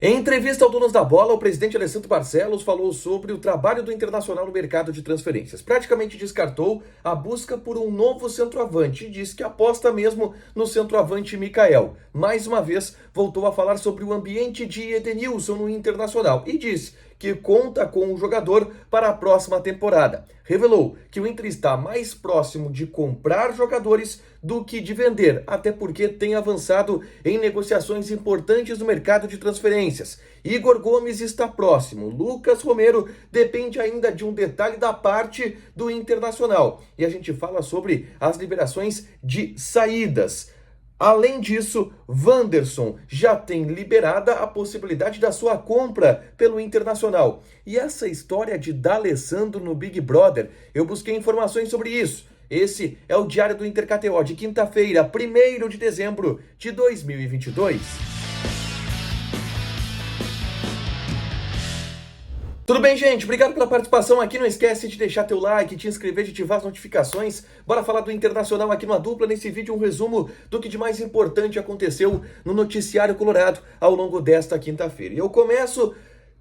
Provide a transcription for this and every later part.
Em entrevista ao Donos da Bola, o presidente Alessandro Barcelos falou sobre o trabalho do Internacional no mercado de transferências. Praticamente descartou a busca por um novo centroavante e disse que aposta mesmo no centroavante Mikael. Mais uma vez, voltou a falar sobre o ambiente de Edenilson no Internacional e disse que conta com o jogador para a próxima temporada. Revelou que o Inter está mais próximo de comprar jogadores do que de vender, até porque tem avançado em negociações importantes no mercado de transferências. Igor Gomes está próximo, Lucas Romero depende ainda de um detalhe da parte do Internacional. E a gente fala sobre as liberações de saídas. Além disso, Wanderson já tem liberada a possibilidade da sua compra pelo Internacional. E essa história de D'Alessandro no Big Brother, eu busquei informações sobre isso. Esse é o Diário do Inter KTO de quinta-feira, 1º de dezembro de 2022. Tudo bem, gente? Obrigado pela participação aqui. Não esquece de deixar teu like, de inscrever, de ativar as notificações. Bora falar do Internacional aqui no A Dupla. Nesse vídeo, um resumo do que de mais importante aconteceu no noticiário colorado ao longo desta quinta-feira. E eu começo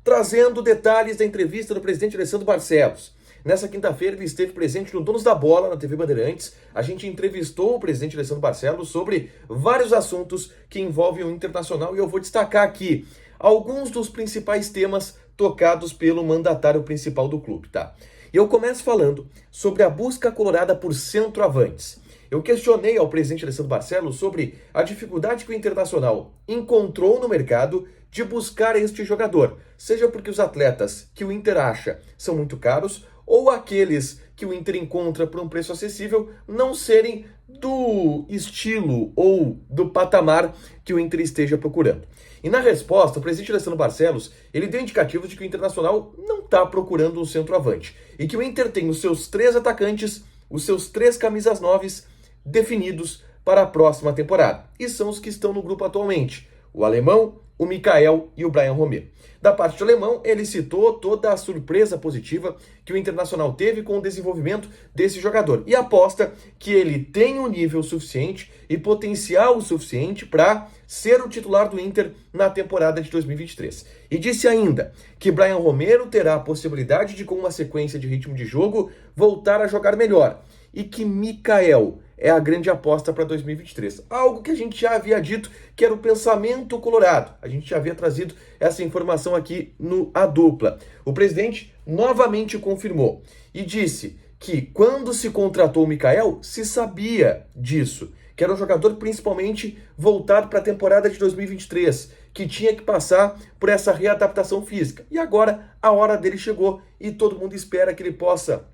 trazendo detalhes da entrevista do presidente Alessandro Barcelos. Nessa quinta-feira, ele esteve presente no Donos da Bola, na TV Bandeirantes. A gente entrevistou o presidente Alessandro Barcelos sobre vários assuntos que envolvem o Internacional e eu vou destacar aqui alguns dos principais temas tocados pelo mandatário principal do clube, tá? E eu começo falando sobre a busca colorada por centroavantes. Eu questionei ao presidente Alessandro Barcelos sobre a dificuldade que o Internacional encontrou no mercado de buscar este jogador, seja porque os atletas que o Inter acha são muito caros ou aqueles que o Inter encontra por um preço acessível não serem do estilo ou do patamar que o Inter esteja procurando. E na resposta, o presidente Alessandro Barcelos, ele deu indicativos de que o Internacional não está procurando um centroavante e que o Inter tem os seus 3 atacantes, os seus 3 camisas 9 definidos para a próxima temporada. E são os que estão no grupo atualmente, o alemão, o Mikael e o Bryan Romero. Da parte do alemão, ele citou toda a surpresa positiva que o Internacional teve com o desenvolvimento desse jogador e aposta que ele tem um nível suficiente e potencial suficiente para ser o titular do Inter na temporada de 2023. E disse ainda que Bryan Romero terá a possibilidade de, com uma sequência de ritmo de jogo, voltar a jogar melhor e que Mikael é a grande aposta para 2023. Algo que a gente já havia dito que era o pensamento colorado. A gente já havia trazido essa informação aqui no A Dupla. O presidente novamente confirmou e disse que quando se contratou o Mikael, se sabia disso, que era um jogador principalmente voltado para a temporada de 2023, que tinha que passar por essa readaptação física. E agora a hora dele chegou e todo mundo espera que ele possa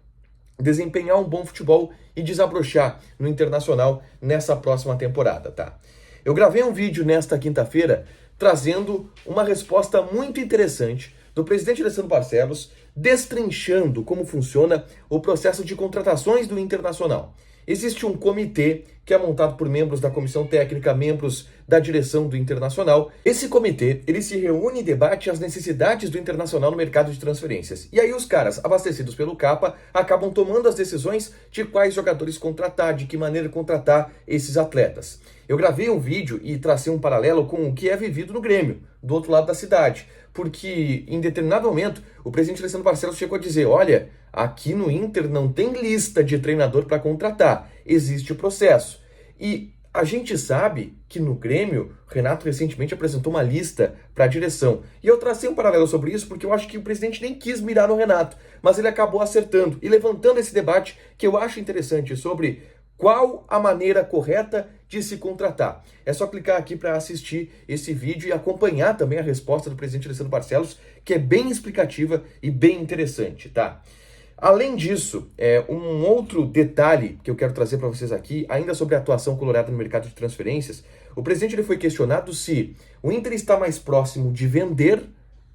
desempenhar um bom futebol e desabrochar no Internacional nessa próxima temporada, tá? Eu gravei um vídeo nesta quinta-feira trazendo uma resposta muito interessante do presidente Alessandro Barcelos, destrinchando como funciona o processo de contratações do Internacional. Existe um comitê que é montado por membros da comissão técnica, membros da direção do Internacional. Esse comitê, ele se reúne e debate as necessidades do Internacional no mercado de transferências. E aí os caras, abastecidos pelo Capa, acabam tomando as decisões de quais jogadores contratar, de que maneira contratar esses atletas. Eu gravei um vídeo e tracei um paralelo com o que é vivido no Grêmio, do outro lado da cidade. Porque em determinado momento, o presidente Alessandro Barcelos chegou a dizer, olha, aqui no Inter não tem lista de treinador para contratar, existe o processo. E a gente sabe que no Grêmio, Renato recentemente apresentou uma lista para a direção. E eu tracei um paralelo sobre isso porque eu acho que o presidente nem quis mirar no Renato, mas ele acabou acertando e levantando esse debate que eu acho interessante sobre qual a maneira correta de se contratar. É só clicar aqui para assistir esse vídeo e acompanhar também a resposta do presidente Alessandro Barcelos, que é bem explicativa e bem interessante, tá? Além disso, um outro detalhe que eu quero trazer para vocês aqui, ainda sobre a atuação colorada no mercado de transferências, o presidente ele foi questionado se o Inter está mais próximo de vender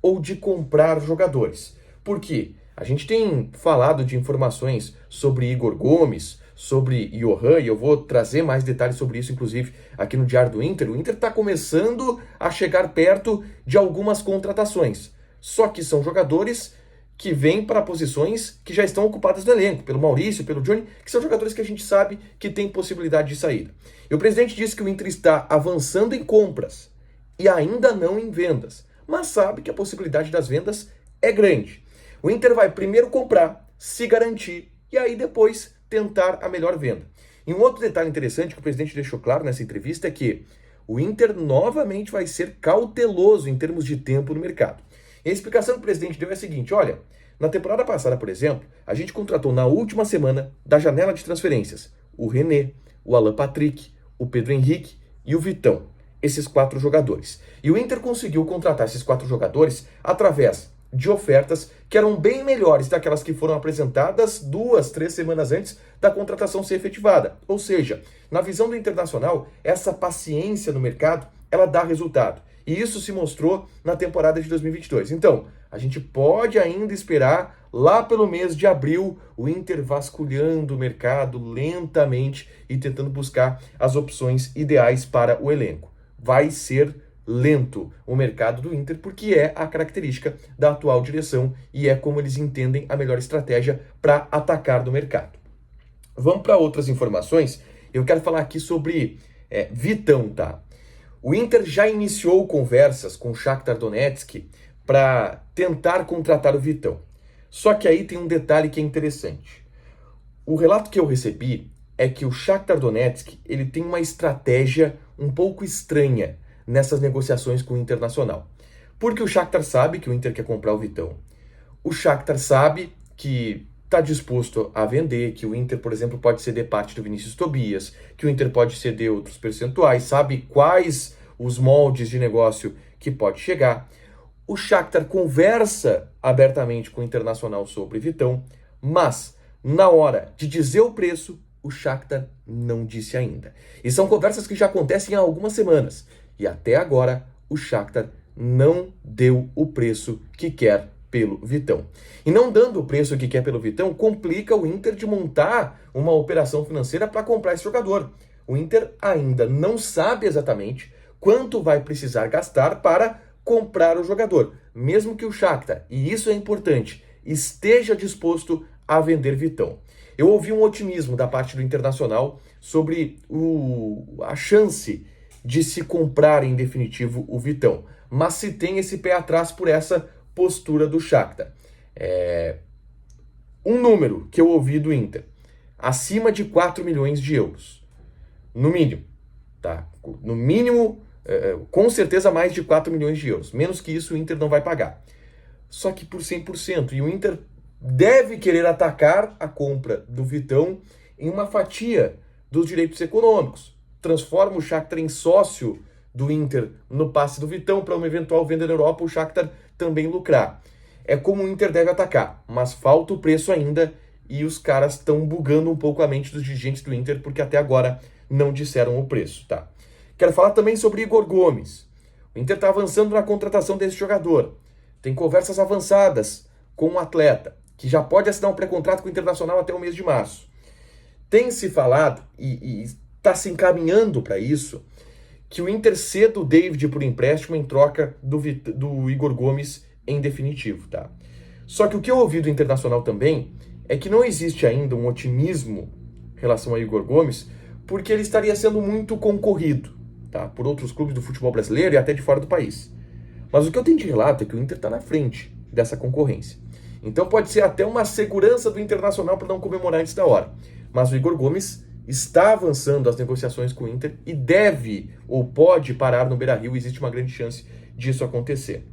ou de comprar jogadores. Por quê? A gente tem falado de informações sobre Igor Gomes, sobre Johan, e eu vou trazer mais detalhes sobre isso, inclusive, aqui no Diário do Inter. O Inter está começando a chegar perto de algumas contratações, só que são jogadores que vêm para posições que já estão ocupadas no elenco, pelo Maurício, pelo Johnny, que são jogadores que a gente sabe que tem possibilidade de saída. E o presidente disse que o Inter está avançando em compras e ainda não em vendas, mas sabe que a possibilidade das vendas é grande. O Inter vai primeiro comprar, se garantir e aí depois tentar a melhor venda. E um outro detalhe interessante que o presidente deixou claro nessa entrevista é que o Inter novamente vai ser cauteloso em termos de tempo no mercado. E a explicação que o presidente deu é a seguinte: olha, na temporada passada, por exemplo, a gente contratou na última semana da janela de transferências o René, o Alan Patrick, o Pedro Henrique e o Vitão, esses 4 jogadores. E o Inter conseguiu contratar esses 4 jogadores através de ofertas que eram bem melhores daquelas que foram apresentadas 2, 3 semanas antes da contratação ser efetivada. Ou seja, na visão do Internacional, essa paciência no mercado, ela dá resultado. E isso se mostrou na temporada de 2022. Então, a gente pode ainda esperar lá pelo mês de abril o Inter vasculhando o mercado lentamente e tentando buscar as opções ideais para o elenco. Vai ser lento o mercado do Inter, porque é a característica da atual direção e é como eles entendem a melhor estratégia para atacar no mercado. Vamos para outras informações. Eu quero falar aqui sobre Vitão, tá? O Inter já iniciou conversas com o Shakhtar Donetsk para tentar contratar o Vitão. Só que aí tem um detalhe que é interessante. O relato que eu recebi é que o Shakhtar Donetsk ele tem uma estratégia um pouco estranha nessas negociações com o Internacional. Porque o Shakhtar sabe que o Inter quer comprar o Vitão. O Shakhtar sabe que está disposto a vender, que o Inter, por exemplo, pode ceder parte do Vinícius Tobias, que o Inter pode ceder outros percentuais, sabe quais os moldes de negócio que pode chegar. O Shakhtar conversa abertamente com o Internacional sobre Vitão, mas na hora de dizer o preço, o Shakhtar não disse ainda. E são conversas que já acontecem há algumas semanas. E até agora, o Shakhtar não deu o preço que quer pelo Vitão. E não dando o preço que quer pelo Vitão, complica o Inter de montar uma operação financeira para comprar esse jogador. O Inter ainda não sabe exatamente quanto vai precisar gastar para comprar o jogador, mesmo que o Shakhtar, e isso é importante, esteja disposto a vender Vitão. Eu ouvi um otimismo da parte do Internacional sobre a chance de se comprar em definitivo o Vitão, mas se tem esse pé atrás por essa postura do Shakhtar. Um número que eu ouvi do Inter, acima de 4 milhões de euros, no mínimo, tá? No mínimo, com certeza mais de 4 milhões de euros, menos que isso o Inter não vai pagar. Só que por 100%, e o Inter deve querer atacar a compra do Vitão em uma fatia dos direitos econômicos. Transforma o Shakhtar em sócio do Inter no passe do Vitão para uma eventual venda na Europa, o Shakhtar também lucrar. É como o Inter deve atacar, mas falta o preço ainda e os caras estão bugando um pouco a mente dos dirigentes do Inter porque até agora não disseram o preço, tá? Quero falar também sobre Igor Gomes. O Inter está avançando na contratação desse jogador. Tem conversas avançadas com o atleta, que já pode assinar um pré-contrato com o Internacional até o mês de março. Tem se falado, e está se encaminhando para isso, que o Inter ceda o David por empréstimo em troca do Igor Gomes em definitivo, tá? Só que o que eu ouvi do Internacional também é que não existe ainda um otimismo em relação a Igor Gomes, porque ele estaria sendo muito concorrido, tá? Por outros clubes do futebol brasileiro e até de fora do país. Mas o que eu tenho de relato é que o Inter está na frente dessa concorrência. Então pode ser até uma segurança do Internacional para não comemorar antes da hora. Mas o Igor Gomes está avançando as negociações com o Inter e deve ou pode parar no Beira-Rio. Existe uma grande chance disso acontecer.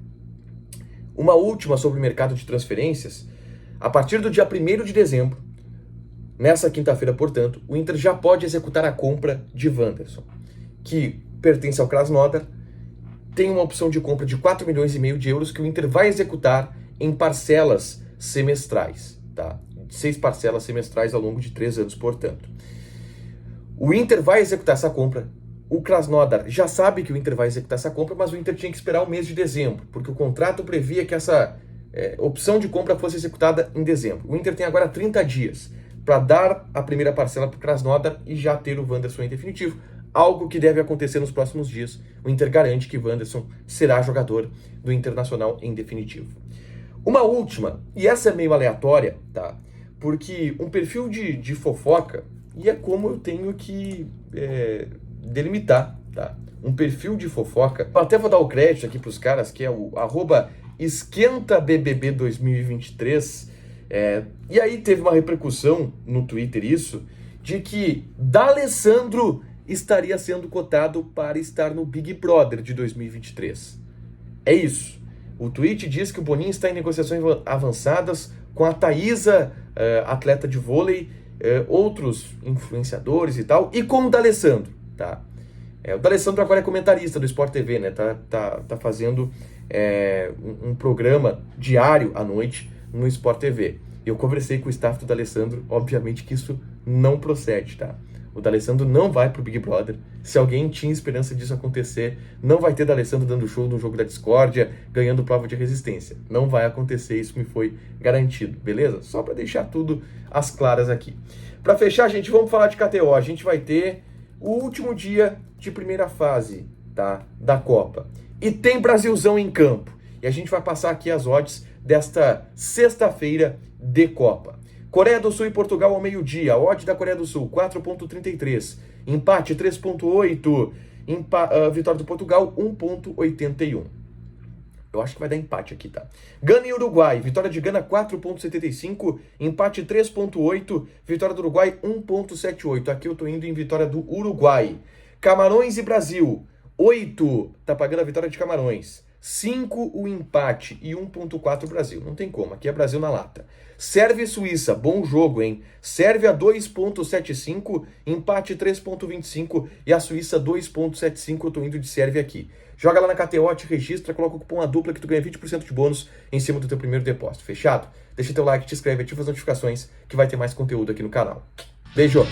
Uma última sobre o mercado de transferências. A partir do dia 1º de dezembro, nessa quinta-feira, portanto, o Inter já pode executar a compra de Wanderson, que pertence ao Krasnodar. Tem uma opção de compra de 4,5 milhões de euros que o Inter vai executar em parcelas semestrais, tá? 6 parcelas semestrais ao longo de 3 anos, portanto. O Inter vai executar essa compra. O Krasnodar já sabe que o Inter vai executar essa compra, mas o Inter tinha que esperar o mês de dezembro, porque o contrato previa que essa opção de compra fosse executada em dezembro. O Inter tem agora 30 dias para dar a primeira parcela para o Krasnodar e já ter o Wanderson em definitivo, algo que deve acontecer nos próximos dias. O Inter garante que Wanderson será jogador do Internacional em definitivo. Uma última, e essa é meio aleatória, tá? Porque um perfil de fofoca, e é como eu tenho que delimitar tá? Um perfil de fofoca. Até vou dar o crédito aqui pros caras, que é o @esquentaBBB2023. E aí teve uma repercussão no Twitter isso, de que D'Alessandro estaria sendo cotado para estar no Big Brother de 2023. É isso. O tweet diz que o Boninho está em negociações avançadas com a Thaísa, atleta de vôlei, outros influenciadores e tal, e com o D'Alessandro, tá? O D'Alessandro agora é comentarista do Sport TV, né? Tá fazendo um programa diário à noite no Sport TV. Eu conversei com o staff do D'Alessandro, obviamente que isso não procede, tá? O D'Alessandro não vai pro Big Brother. Se alguém tinha esperança disso acontecer, não vai ter D'Alessandro dando show no jogo da discórdia, ganhando prova de resistência. Não vai acontecer, isso me foi garantido, beleza? Só para deixar tudo às claras aqui. Para fechar, gente, vamos falar de KTO. A gente vai ter o último dia de primeira fase, tá, da Copa. E tem Brasilzão em campo. E a gente vai passar aqui as odds desta sexta-feira de Copa. Coreia do Sul e Portugal ao meio-dia. A odd da Coreia do Sul, 4,33. Empate, 3,8. Vitória do Portugal, 1,81. Eu acho que vai dar empate aqui, tá? Gana e Uruguai. Vitória de Gana, 4,75. Empate, 3,8. Vitória do Uruguai, 1,78. Aqui eu tô indo em vitória do Uruguai. Camarões e Brasil. 8. Tá pagando a vitória de Camarões. 5 o empate e 1,4 Brasil. Não tem como, aqui é Brasil na lata. Sérvia e Suíça, bom jogo, hein? Sérvia 2,75, empate 3,25 e a Suíça 2,75. Eu tô indo de Sérvia aqui. Joga lá na KTO, te registra, coloca o cupom ADUPLA que tu ganha 20% de bônus em cima do teu primeiro depósito. Fechado? Deixa teu like, te inscreve, ativa as notificações que vai ter mais conteúdo aqui no canal. Beijo!